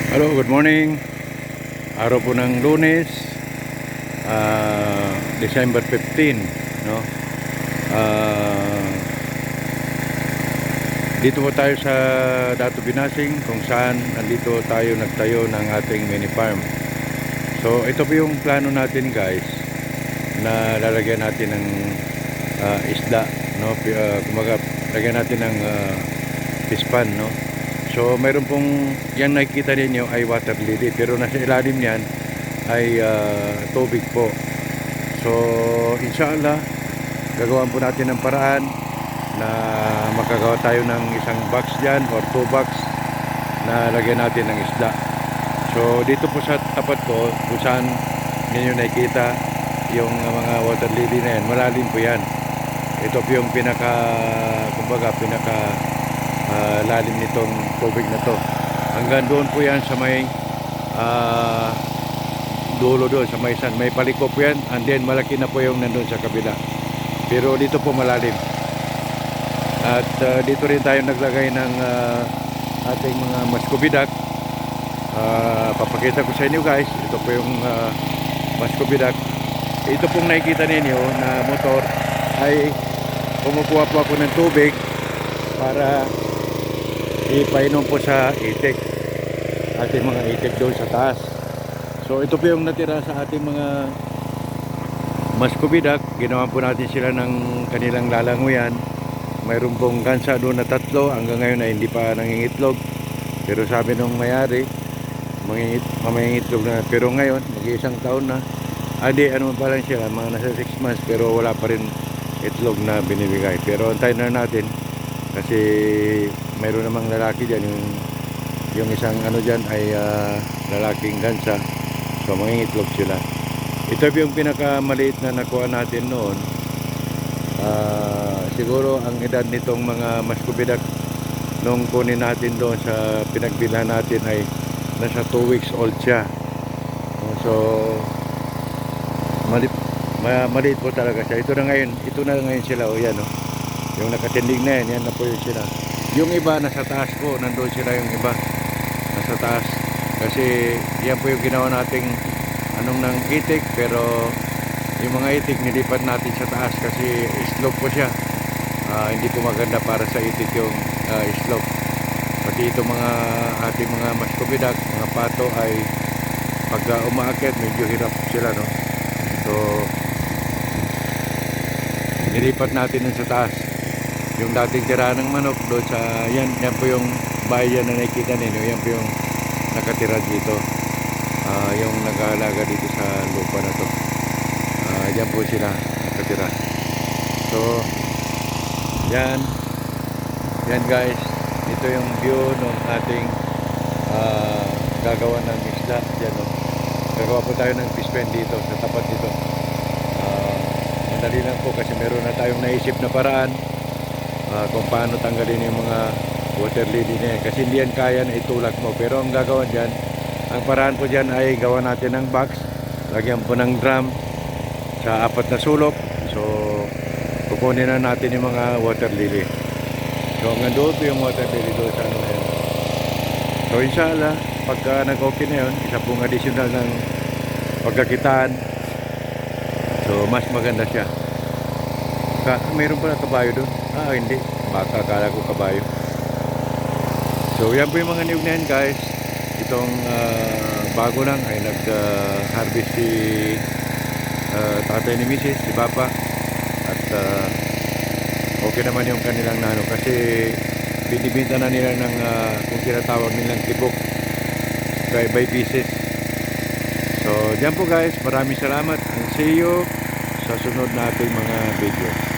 Hello, good morning. Araw po ng Lunes, December 15, no? Ah, dito po tayo sa Dato Binasing kung saan nandito tayo nagtayo ng ating mini farm. So, ito po yung plano natin, guys, na lalagyan natin ng isda, no? Kumaga, lagyan natin ng fish pan, no? So mayroon pong yan nakikita ninyo ay water lily, pero nasa ilalim niyan ay tubig po. So inshallah gagawin po natin ng paraan na makagawa tayo ng isang box dyan or 2 box na lagyan natin ng isda. So dito po sa tapat ko kung saan ninyo nakikita yung mga water lily na yan, malalim po yan. Ito po yung pinaka lalim nitong tubig na to. Hanggang doon po yan sa may dulo doon sa may san. May paliko po yan, and then malaki na po yung nandun sa kabila. Pero dito po malalim. At dito rin tayo naglagay ng ating mga muscovy duck. Papakita ko sa inyo, guys. Ito po yung muscovy duck. Ito pong nakikita ninyo na motor ay kumukuha po ako ng tubig para ipainom po sa itik, ating mga itik doon sa taas. So ito po yung natira sa ating mga muscovy duck. Ginawa po natin sila ng kanilang lalanguyan. Mayroon pong gansa doon na 3, hanggang ngayon ay hindi pa nangingitlog, pero sabi nung mayari mangingitlog na, pero ngayon mag-1 taon na. Ano pa lang sila, mga nasa 6 months, pero wala pa rin itlog na binibigay. Pero antayin na natin kasi mayroon namang lalaki dyan, yung isang ano dyan ay lalaking gansa, so mangingitlog sila. Ito yung pinakamaliit na nakuha natin noon. Siguro ang edad nitong mga muscovy duck nung kunin natin doon sa pinagbilhan natin ay nasa 2 weeks old siya. So maliit po talaga siya. Ito na ngayon sila, o yan, o, yung nakatindig na yan na po yun sila. Yung iba nasa taas po, nandoon sila yung iba nasa taas, kasi yan po yung ginawa nating anong ng itik, pero yung mga itik nilipat natin sa taas kasi slope po siya. Hindi po maganda para sa itik yung slope. Pati itong mga ating mga muscovy duck, mga pato, ay pag umaakyat medyo hirap sila, no? So nilipat natin dun sa taas yung dating tira ng manok doon sa yan po yung bayan na nakikita ninyo. Yan po yung nakatira dito, yung nag-aalaga dito sa lupa na to. Yan po sila nakatira. So yan guys, ito yung view ng ating gagawa ng isda dyan, no? Gagawa po tayo ng fish pen dito sa tapat dito. Madali lang po kasi meron na tayong naisip na paraan kung paano tanggalin yung mga water lily na yan, kasi hindi yan kaya na itulak mo. Pero ang gagawin dyan, ang paraan po dyan ay gawa natin ng box, lagyan po ng drum sa 4 na sulok. So kukunin na natin yung mga water lily. So hanggang doon po yung water lily doon sa ano na yun. So inshallah pagka nag-okay na yun, isa pong additional ng pagkakitaan. So mas maganda siya. Mayroon pala kabayo doon. Hindi, baka akala ko kabayo. So yan po yung mga niyog na yan, guys. Itong bago lang ay nag-harvest si tatay ni Mrs., si Papa. At okay naman yung kanilang nano, kasi binibinta na nila ng kung tinatawag nilang tibok by pieces. So dyan po, guys, maraming salamat, and see you sa sunod nating mga video.